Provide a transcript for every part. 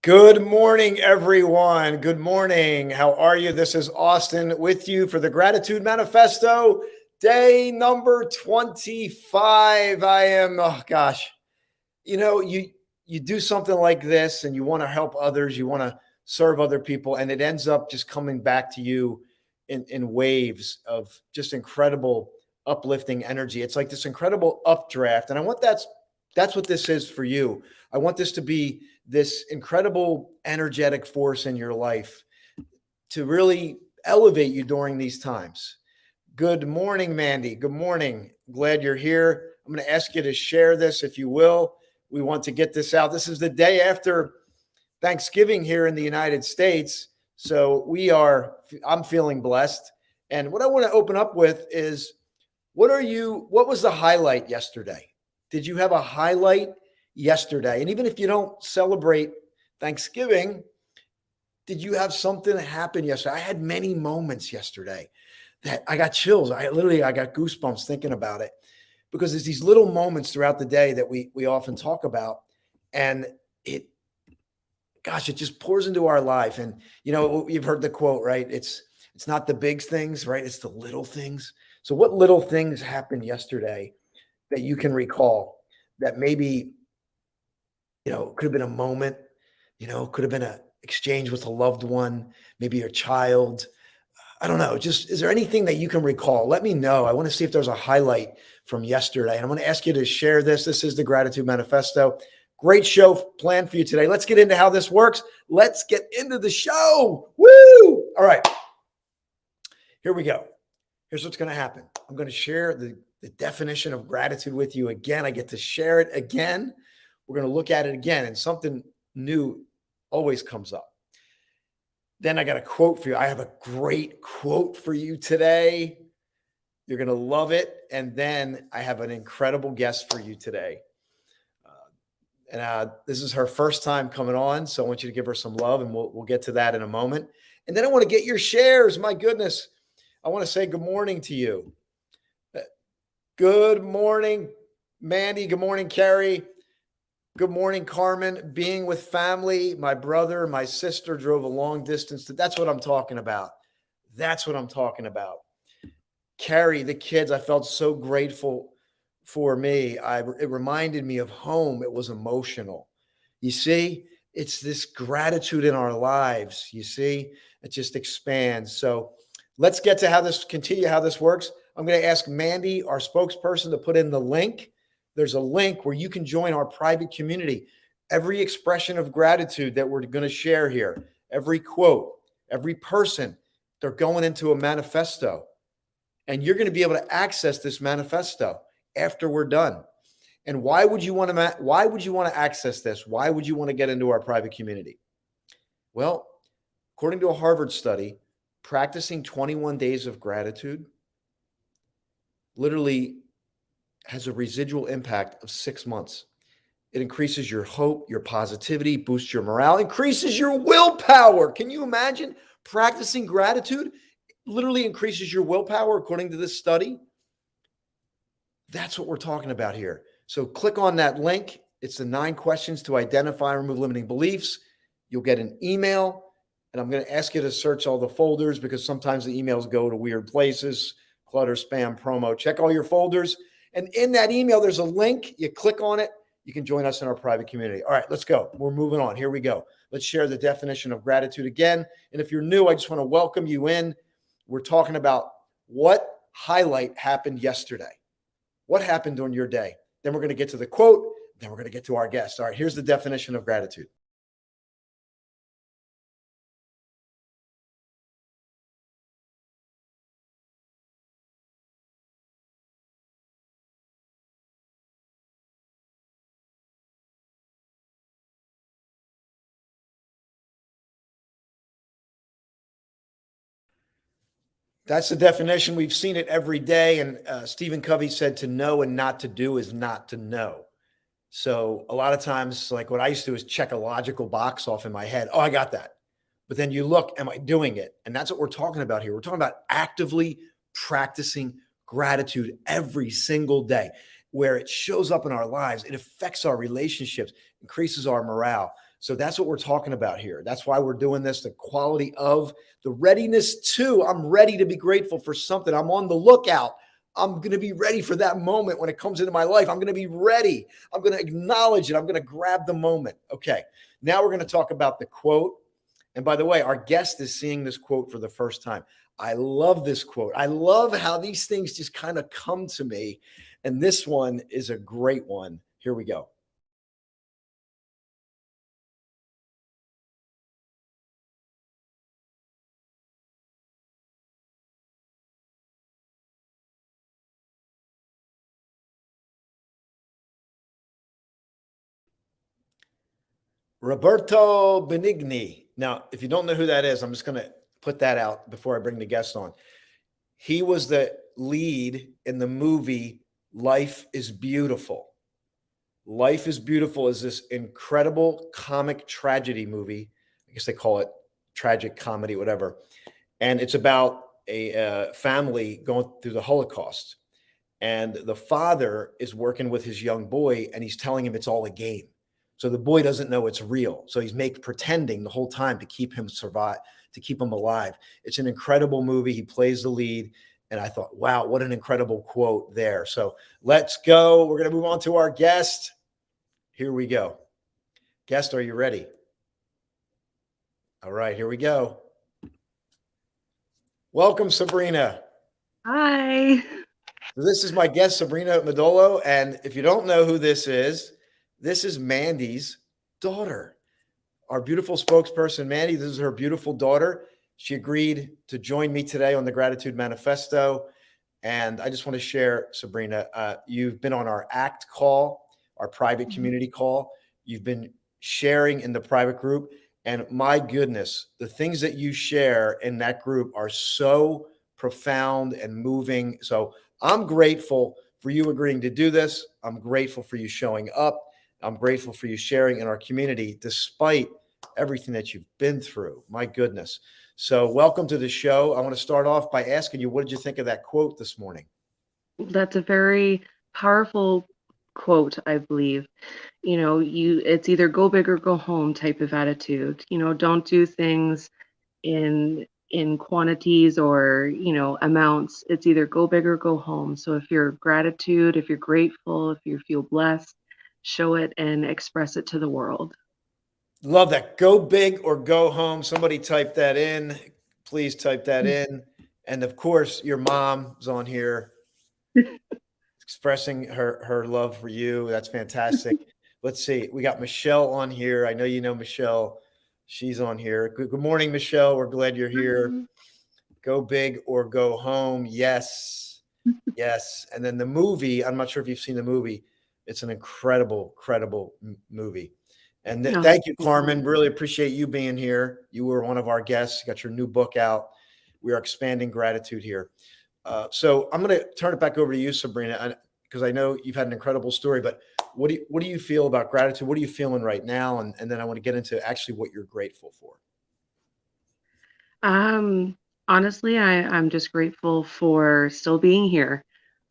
Good morning, everyone. Good morning. How are you? This is Austin with you for the Gratitude Manifesto, day number 25. I am, oh gosh, you do something like this and you want to help others, you want to serve other people, and it ends up just coming back to you in waves of just incredible uplifting energy. It's like this incredible updraft. And that's what this is for you. I want this to be this incredible energetic force in your life to really elevate you during these times. Good morning, Mandy. Good morning. Glad you're here. I'm going to ask you to share this if you will. We want to get this out. This is the day after Thanksgiving here in the United States. So I'm feeling blessed. And what I want to open up with is what was the highlight yesterday? Did you have a highlight yesterday? And even if you don't celebrate Thanksgiving, did you have something happen yesterday? I had many moments yesterday that I got chills. I got goosebumps thinking about it because there's these little moments throughout the day that we often talk about, and it just pours into our life. And you've heard the quote, right? It's not the big things, right? It's the little things. So what little things happened yesterday that you can recall that maybe, could have been a moment, could have been an exchange with a loved one, maybe your child. I don't know. Just, is there anything that you can recall? Let me know. I want to see if there's a highlight from yesterday. And I'm going to ask you to share this. This is the Gratitude Manifesto. Great show planned for you today. Let's get into how this works. Let's get into the show. Woo! All right. Here we go. Here's what's going to happen. I'm going to share the definition of gratitude with you again. I get to share it again. We're going to look at it again, and something new always comes up. Then I got a quote for you. I have a great quote for you today. You're going to love it. And then I have an incredible guest for you today. This is her first time coming on, so I want you to give her some love, and we'll get to that in a moment. And then I want to get your shares. My goodness. I want to say good morning to you. Good morning, Mandy. Good morning, Carrie. Good morning, Carmen. Being with family. My brother, my sister drove a long distance. That's what I'm talking about. That's what I'm talking about. Carrie, the kids, I felt so grateful for me. It reminded me of home. It was emotional. You see, it's this gratitude in our lives. You see, it just expands. So let's get to how this works. I'm going to ask Mandy, our spokesperson, to put in the link. There's a link where you can join our private community. Every expression of gratitude that we're going to share here, every quote, every person, they're going into a manifesto. And you're going to be able to access this manifesto after we're done. And why would you want to access this? Why would you want to get into our private community? Well, according to a Harvard study, practicing 21 days of gratitude literally has a residual impact of 6 months. It increases your hope, your positivity, boosts your morale, increases your willpower. Can you imagine practicing gratitude? Literally increases your willpower according to this study. That's what we're talking about here. So click on that link. It's the 9 questions to identify and remove limiting beliefs. You'll get an email, and I'm going to ask you to search all the folders because sometimes the emails go to weird places, clutter, spam, promo. Check all your folders. And in that email, there's a link. You click on it. You can join us in our private community. All right, let's go. We're moving on. Here we go. Let's share the definition of gratitude again. And if you're new, I just want to welcome you in. We're talking about what highlight happened yesterday. What happened during your day? Then we're going to get to the quote. Then we're going to get to our guest. All right, here's the definition of gratitude. That's the definition. We've seen it every day. And Stephen Covey said to know and not to do is not to know. So a lot of times, like what I used to do is check a logical box off in my head. Oh, I got that. But then you look, am I doing it? And that's what we're talking about here. We're talking about actively practicing gratitude every single day, where it shows up in our lives. It affects our relationships, increases our morale. So that's what we're talking about here. That's why we're doing this, the quality of the readiness to. I'm ready to be grateful for something. I'm on the lookout. I'm going to be ready for that moment when it comes into my life. I'm going to be ready. I'm going to acknowledge it. I'm going to grab the moment. Okay. Now we're going to talk about the quote. And by the way, our guest is seeing this quote for the first time. I love this quote. I love how these things just kind of come to me. And this one is a great one. Here we go. Roberto Benigni. Now, if you don't know who that is, I'm just going to put that out before I bring the guest on. He was the lead in the movie Life is Beautiful. Life is Beautiful is this incredible comic tragedy movie. I guess they call it tragic comedy, whatever. And it's about a family going through the Holocaust. And the father is working with his young boy and he's telling him it's all a game. So the boy doesn't know it's real. So he's pretending the whole time to keep him survive, to keep him alive. It's an incredible movie. He plays the lead. And I thought, wow, what an incredible quote there. So let's go. We're going to move on to our guest. Here we go. Guest, are you ready? All right, here we go. Welcome, Sabrina. Hi. So this is my guest, Sabrina Madolo. And if you don't know who this is Mandy's daughter, our beautiful spokesperson, Mandy. This is her beautiful daughter. She agreed to join me today on the Gratitude Manifesto. And I just want to share, Sabrina, you've been on our ACT call, our private community call. You've been sharing in the private group. And my goodness, the things that you share in that group are so profound and moving. So I'm grateful for you agreeing to do this. I'm grateful for you showing up. I'm grateful for you sharing in our community, despite everything that you've been through. My goodness. So welcome to the show. I want to start off by asking you, what did you think of that quote this morning? That's a very powerful quote, I believe. It's either go big or go home type of attitude. Don't do things in quantities or, amounts. It's either go big or go home. So if you're gratitude, if you're grateful, if you feel blessed, show it and express it to the world. Love that. Go big or go home. Somebody type that in. Please type that in. And of course, your mom's on here expressing her love for you. That's fantastic. Let's see. We got Michelle on here. I know you know Michelle. She's on here. Good morning, Michelle. We're glad you're here. Go big or go home. Yes. Yes. And then the movie, I'm not sure if you've seen the movie. It's an incredible movie. And thank you, Carmen. Really appreciate you being here. You were one of our guests. You got your new book out. We are expanding gratitude here. So I'm going to turn it back over to you, Sabrina, because I know you've had an incredible story. But what do you feel about gratitude? What are you feeling right now? And then I want to get into actually what you're grateful for. Honestly, I'm just grateful for still being here.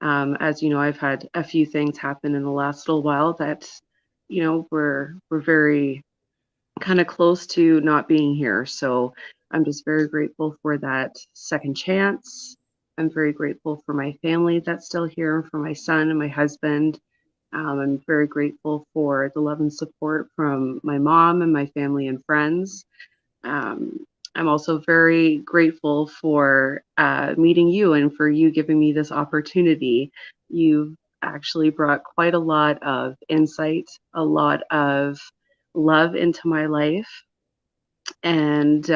As you know, I've had a few things happen in the last little while that, we're very kind of close to not being here. So I'm just very grateful for that second chance. I'm very grateful for my family that's still here, for my son and my husband. I'm very grateful for the love and support from my mom and my family and friends. Um, I'm also very grateful for meeting you and for you giving me this opportunity. You've actually brought quite a lot of insight, a lot of love into my life. And,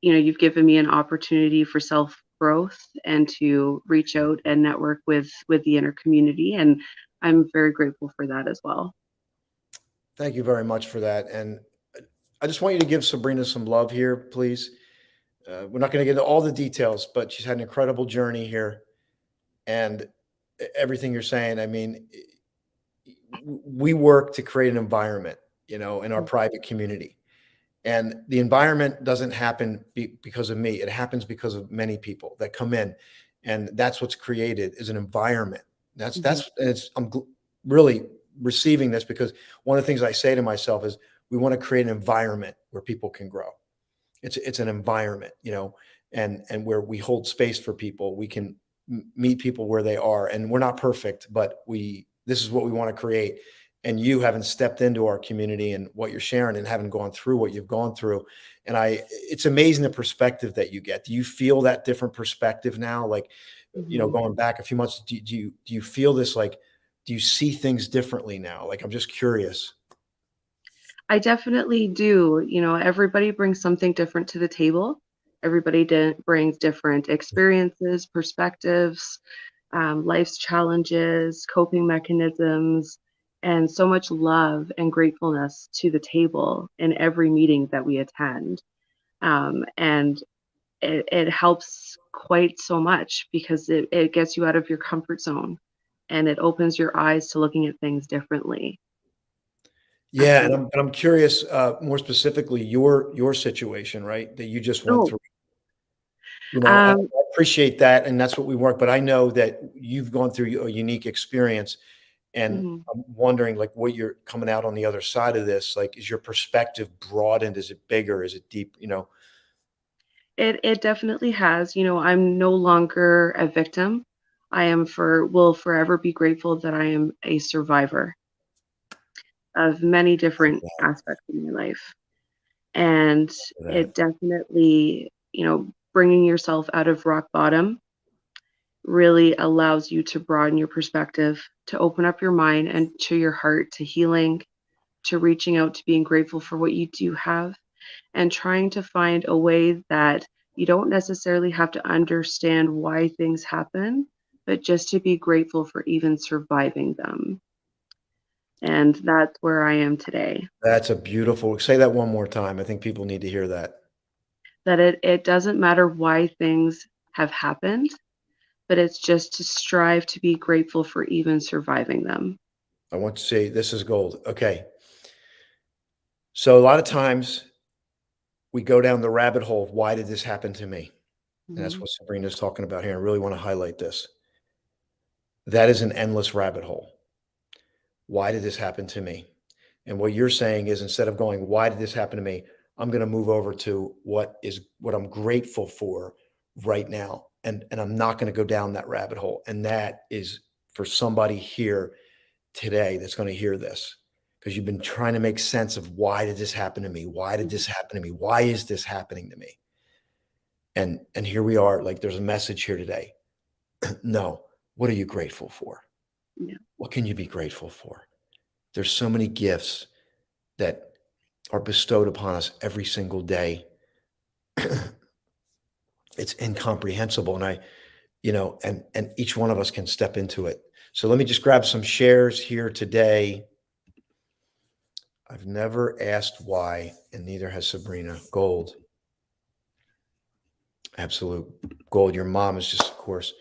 you've given me an opportunity for self growth and to reach out and network with the inner community. And I'm very grateful for that as well. Thank you very much for that. And I just want you to give Sabrina some love here, please. We're not going to get into all the details, but she's had an incredible journey here. And everything you're saying, I mean, we work to create an environment, in our private community. And the environment doesn't happen because of me. It happens because of many people that come in. And that's what's created is an environment. I'm really receiving this because one of the things I say to myself is we want to create an environment where people can grow. It's an environment, and where we hold space for people. We can meet people where they are, and we're not perfect, but this is what we want to create. And you haven't stepped into our community and what you're sharing, and haven't gone through what you've gone through. And it's amazing the perspective that you get. Do you feel that different perspective now? Like, Mhm. going back a few months, do you feel this, like, do you see things differently now? Like, I'm just curious. I definitely do. Everybody brings something different to the table. Everybody brings different experiences, perspectives, life's challenges, coping mechanisms, and so much love and gratefulness to the table in every meeting that we attend. And it helps quite so much because it gets you out of your comfort zone and it opens your eyes to looking at things differently. Yeah, and Absolutely. I'm curious, more specifically, your situation, right, that you just went Oh, through. I um, appreciate that, and that's what we work, but I know that you've gone through a unique experience, and mhm. I'm wondering, like, what you're coming out on the other side of this, like, is your perspective broadened? Is it bigger? Is it deep? It definitely has. I'm no longer a victim. Will forever be grateful that I am a survivor of many different aspects of my life. And That it definitely, bringing yourself out of rock bottom really allows you to broaden your perspective, to open up your mind and to your heart to healing, to reaching out to being grateful for what you do have and trying to find a way that you don't necessarily have to understand why things happen, but just to be grateful for even surviving them. And that's where I am today. that's a beautiful, say that one more time. I think people need to hear that. That it doesn't matter why things have happened, but it's just to strive to be grateful for even surviving them. I want to say this is gold. Okay. So a lot of times we go down the rabbit hole of, why did this happen to me? And that's Mhm. what Sabrina's talking about here. I really want to highlight this. That is an endless rabbit hole. Why did this happen to me? And what you're saying is, instead of going, why did this happen to me? I'm going to move over to what I'm grateful for right now. And I'm not going to go down that rabbit hole. And that is for somebody here today that's going to hear this, because you've been trying to make sense of, why did this happen to me? Why did Mhm. this happen to me? Why is this happening to me? And here we are, like, there's a message here today. No, what are you grateful for? Yeah. What can you be grateful for? There's so many gifts that are bestowed upon us every single day. It's incomprehensible. And each one of us can step into it. So let me just grab some shares here today. I've never asked why, and neither has Sabrina. Gold. Absolute gold. Your mom is just, of course,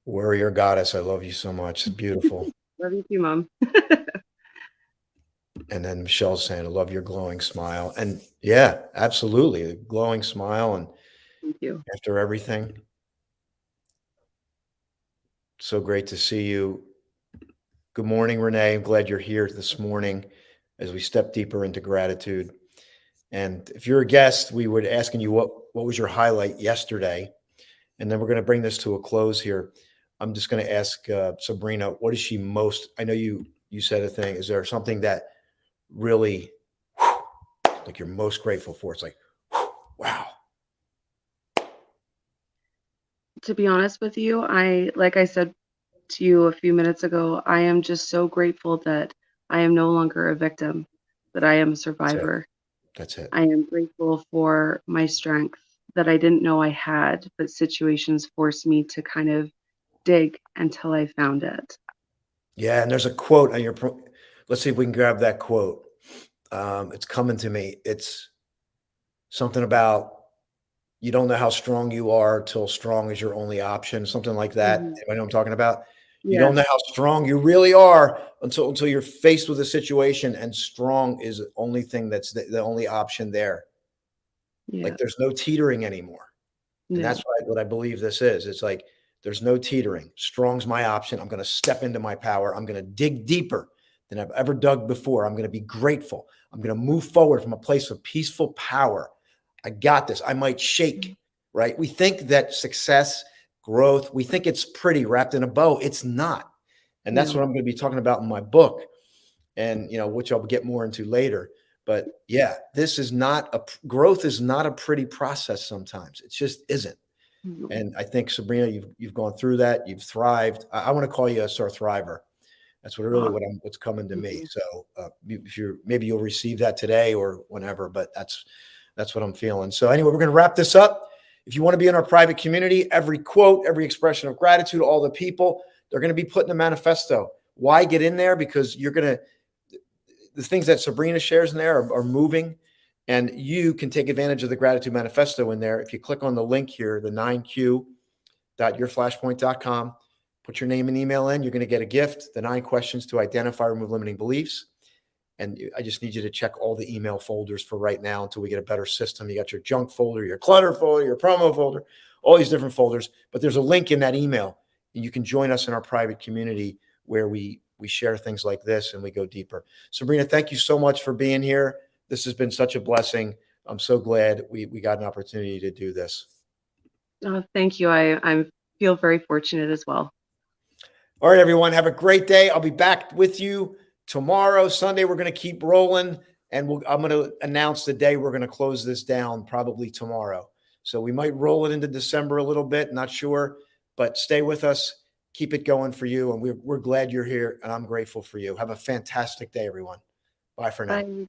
warrior goddess. I love you so much. It's beautiful. Love you too, Mom. And then Michelle's saying, I love your glowing smile. And yeah, absolutely. The glowing smile. And Thank you. after everything, so great to see you. Good morning, Renee. I'm glad you're here this morning as we step deeper into gratitude. And if you're a guest, we were asking you, what was your highlight yesterday? And then we're going to bring this to a close here. I'm just going to ask Sabrina, what is she most? I know you said a thing. Is there something that really, like, you're most grateful for? It's like, wow. To be honest with you, like I said to you a few minutes ago, I am just so grateful that I am no longer a victim, that I am a That's it. survivor. That's it. I am grateful for my strength that I didn't know I had, but situations forced me to kind of dig until I found it. Yeah. And there's a quote on let's see if we can grab that quote. It's coming to me. It's something about, you don't know how strong you are till strong is your only option, something like that. Mhm. Anybody know what I'm talking about? You don't know Yes. how strong you really are until you're faced with a situation, and strong is the only thing that's the only option there. Like, Yeah. there's no teetering anymore. And that's No. what I believe this is. It's like, there's no teetering. Strong's my option. I'm going to step into my power. I'm going to dig deeper than I've ever dug before. I'm going to be grateful. I'm going to move forward from a place of peaceful power. I got this. I might shake, right? We think that success, growth, we think it's pretty wrapped in a bow. It's not. And that's what No. I'm going to be talking about in my book, and which I'll get more into later. But yeah, this is not growth is not a pretty process sometimes. It just isn't. No. And I think, Sabrina, you've gone through that. You've thrived. I want to call you a star thriver. That's what's coming to Thank me. you. So if maybe you'll receive that today or whenever, but that's what I'm feeling. So anyway, we're going to wrap this up. If you want to be in our private community, every quote, every expression of gratitude, all the people, they're going to be put in the manifesto. Why get in there? Because the things that Sabrina shares in there are moving, and you can take advantage of the Gratitude Manifesto in there. If you click on the link here, the 9q.yourflashpoint.com, put your name and email in, you're going to get a gift, the 9 questions to identify, remove limiting beliefs. And I just need you to check all the email folders for right now until we get a better system. You got your junk folder, your clutter folder, your promo folder, all these different folders. But there's a link in that email, and you can join us in our private community where we share things like this and we go deeper. Sabrina, thank you so much for being here. This has been such a blessing. I'm so glad we got an opportunity to do this. Thank you. I feel very fortunate as well. All right, everyone, have a great day. I'll be back with you tomorrow. Sunday, we're going to keep rolling, and I'm going to announce the day we're going to close this down probably tomorrow. So we might roll it into December a little bit, not sure, but stay with us. Keep it going for you, and we're glad you're here, and I'm grateful for you. Have a fantastic day, everyone. Bye for now. Bye.